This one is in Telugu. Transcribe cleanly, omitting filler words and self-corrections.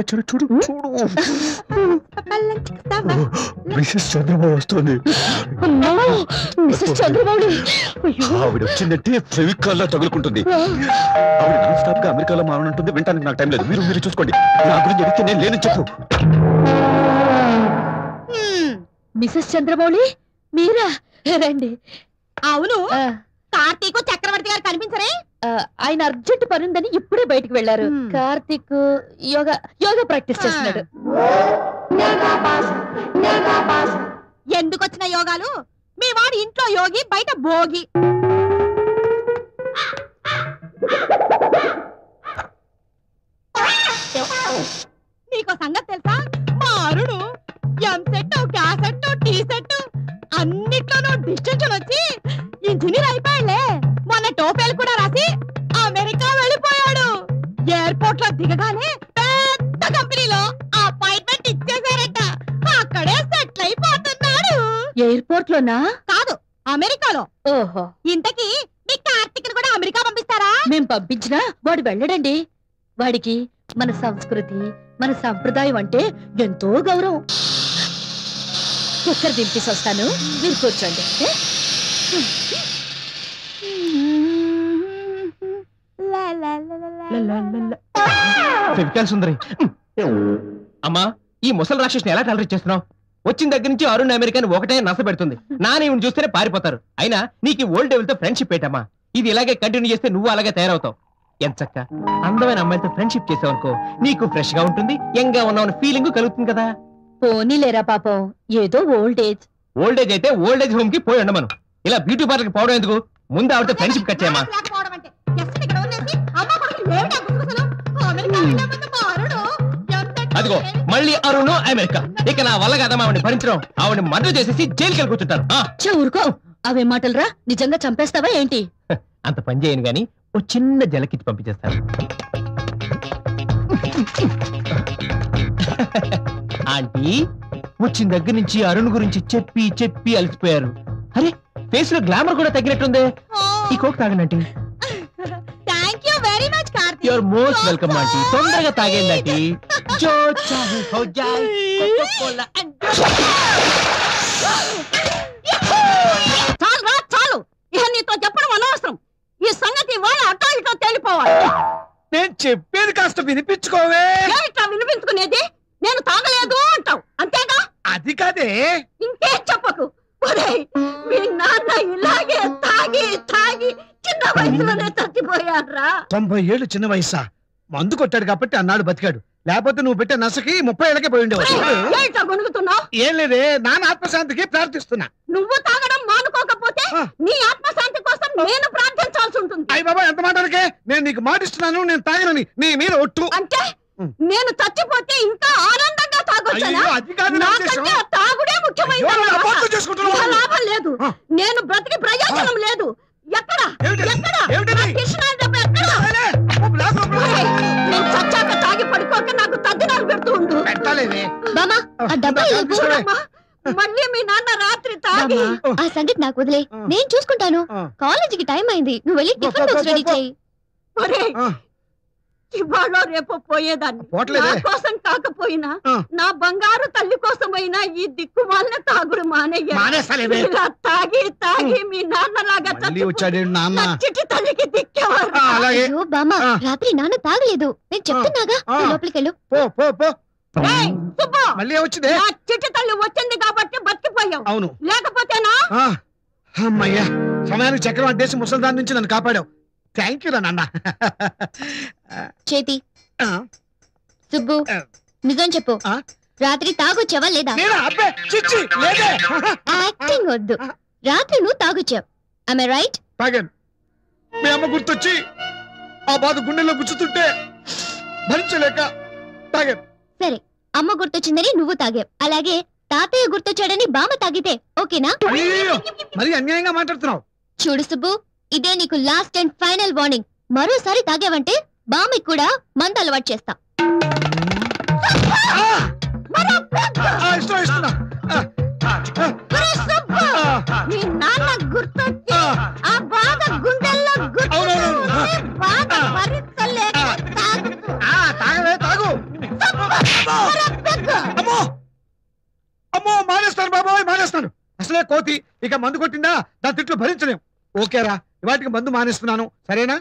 చూడు చూడు మిసెస్ చంద్రబాబు వస్తుంది. ఆవిడ వచ్చిందంటే ఫెవికాల్లో తగులుకుంటుంది. ఆవిడ నాన్ స్టాప్ గా అమెరికాలో మారనుంటుంది. వింటానికి నాకు టైం లేదు. మీరు చూసుకోండి. నా గురించి అడిగితే నేను లేనని చెప్పు. మిసెస్ చంద్రమౌళి మీరా? రండి. అవును, కార్తీక్ చక్రవర్తి గారు కనిపించరే? ఆయన అర్జెంట్ పనుందని ఇప్పుడే బయటికి వెళ్లారు. కార్తీక్ యోగా ప్రాక్టీస్ చేస్తున్నాడు. ఎందుకు వచ్చిన యోగాలు? మీ వాడు ఇంట్లో యోగి, బయట భోగి. నీకో సంగతి తెలుసా? మా అరుణు ఎంసెట్, క్యాసెట్, టీ సెట్ అన్నిట్లోనూ డిస్టింక్షన్ వచ్చి ఇంజనీర్ అయిపోయాడులే. మొన్న టోపీలు కూడా రాసి అమెరికా వెళ్ళిపోయాడు. ఎయిర్పోర్ట్ లో దిగగానే పెద్ద కంపెనీలో అపాయింట్మెంట్ ఇచ్చేసారట. అక్కడే సెటిల్ అయిపోతున్నాడు. ఎయిర్పోర్ట్ లోనా? కాదు, అమెరికాలో. ఓహో. ఇంతకీ మీ కార్తీక్ కూడా అమెరికా పంపిస్తారా? మేం పంపించినా వాడు వెళ్ళడండి. వాడికి మన సంస్కృతి, మన సంప్రదాయం అంటే ఎంతో గౌరవం. ఎక్కడ దింపేసి వస్తాను, మీరు కూర్చోండి. సుందరి అమ్మా, ఈ ముసలి రాక్షసుని ఎలా టాలరేట్ చేస్తున్నావు? వచ్చిన దగ్గర నుంచి అరుణ్ అమెరికాని ఒకటే నస పెడుతుంది. నాని చూస్తేనే పారిపోతారు. అయినా నీకు ఓల్డ్ డెవిల్ తో ఫ్రెండ్షిప్ పెట్టమ్మా. ఇది ఇలాగే కంటిన్యూ చేస్తే నువ్వు అలాగే తయారవుతావు. ఎంచక్క అందమైన అమ్మాయితో ఫ్రెండ్షిప్ చేసావనుకో, నీకు ఫ్రెష్ గా ఉంటుంది, యంగ్ గా ఉన్నావు ఫీలింగ్ కలుగుతుంది కదా. పోనీలేరా పాపం, ఏదో ఓల్డ్ ఏజ్. ఓల్డ్ ఏజ్ అయితే ఓల్డ్ ఏజ్ హోమ్ కి పోయి ఉండమను. ఇలా బ్యూటీ పార్లర్ కి పోవడం ఎందుకు? ముందు ఆవిడతో ఫ్రెండ్షిప్ కచ్చామా. అదిగో మళ్ళీ అరుణ్ అమెరికా. ఇక నా వల్ల కదమ్మా ఆవిడని భరించడం. ఆవిడని మర్డర్ చేసేసి జైలుకి వెళ్ళి కూర్చుంటారు. ఊరుకో, అవే మాటలురా. నిజంగా చంపేస్తావా ఏంటి? అంత పని చేయను గాని ఓ చిన్న జలకిచ్చి పంపించేస్తాను. ఆంటీ, వచ్చిన దగ్గర నుంచి అరుణ్ గురించి చెప్పి చెప్పి అలసిపోయారు. అరే, ఫేస్ లో గ్లామర్ కూడా తగ్గినట్టుంది. ఈ కోక్ తాగండి ఆంటీ. Thank you very much Karthik. You are most welcome ఆంటీ. తొందరగా తాగండి ఆంటీ. జో చాహే హో జాయ్ కోకా కోలా అండ్ చాలు. ఇక నీతో చెప్పడం అనవసరం. ఈ సంగతి వాళ్ళ అటో ఇటో తెలిపోవాలి. నేను చెప్పేది కాస్త వినిపించుకోవే. వినిపించుకునేది? నేను తాగలేదు అంటావు అంతేగా? అది కాదే. ఇంకేం చెప్పకు. మీ నాన్న ఇలాగే తాగి తాగి చిన్న వయసులోనే చచ్చిపోయాడ్రా. 90 ఏళ్ళు చిన్న వయసా? మందు కొట్టాడు కాబట్టి అన్నాడు బతికాడు. లేకపోతే నువ్వు పెట్టే నసకి 30 ఏళ్ళకే పోయి ఉండేవాడు. గొనుగుతున్నావు? ఏం లేదే, నాన్న ఆత్మశాంతికి ప్రార్థిస్తున్నా. నువ్వు తాగడం మానుకోకపోతే నీ ఆత్మశాంతి కోసం నేను ప్రార్థించాల్సి ఉంటుంది. అయ్య బాబా, ఎంత మాటలకే? నేను నీకు మాటిస్తున్నాను, నేను తాగనని. నీ మీద ఒట్టు. అంటే నేను చచ్చిపోతే ఇంకా ఆనందంగా తాగొచ్చానా? తాగుడే ముఖ్యమైన లాభం లేదు. నేను బ్రతికి ప్రయోజనం లేదు. ఎక్కడ నేను చచ్చాక తాగి పడుకోక నాకు తద్దినాలు పెడుతూ ఉండు. మళ్ళీ మీ నాన్న రాత్రి తాగి. ఆ సంగతి నాకు వదిలే, నేను చూసుకుంటాను. కాలేజీకి టైం అయింది, నువ్వు వెళ్ళి టిఫిన్ బాక్స్ రెడీ చేయి. ఇవాళ రేపో పోయేదాన్ని. నా కోసం కాకపోయినా నా బంగారు తల్లి కోసమైనా ఈ దిక్కుమాలిన తాగుడు మానేయ్యాలి. ఇలా తాగి తాగి మీ నాన్నలాగా చిట్టి తల్లికి దిక్కేవారు. బామ్మ, రాత్రి నాన్న తాగలేదు, నేను చెప్తున్నాగా. లోపలికి వెళ్ళు. చిట్టి తల్లి వచ్చింది కాబట్టి బతికిపోయావు. అవును, లేకపోతేనా? అమ్మయ్యా, సమయానికి చక్రం అడ్డేసి ముసల్దాన్ నుంచి నన్ను కాపాడావు. థ్యాంక్ యూ నాన్న. చేతి సుబ్బు, నిజం చెప్పు, రాత్రి తాగొచ్చావా లేదా? యాక్టింగ్ వద్దు, రాత్రి నువ్వు తాగొచ్చావు. am I right? తాగాను. మీ అమ్మ గుర్తొచ్చి ఆ బాధ గుండెల్లో గుచ్చుతుంటే భరించలేక తాగాను. సరే, అమ్మ గుర్తొచ్చిందని నువ్వు తాగావు, అలాగే తాతయ్య గుర్తొచ్చాడని బామ్మ తాగితే ఓకేనా? మరి అన్యాయంగా మాట్లాడుతున్నావు. చూడు సుబ్బు, ఇదే నీకు లాస్ట్ అండ్ ఫైనల్ వార్నింగ్. మరోసారి తాగావంటే బామ్మ కూడా మందు అలవాటు చేస్తా. మీ నాన్న గుర్తొచ్చి ఆ బాధ గుండెల్లో గుర్తు బాధ భరించలేక తాగు. తాగు. అమ్మో అమ్మో మానేస్తాను బాబోయ్ మానేస్తాను. అసలే కోతి, ఇక మందు కొట్టిందా దాని తిట్లు భరించలేం. ఓకేరా, వాటికి మందు మానేస్తున్నాను, సరేనా?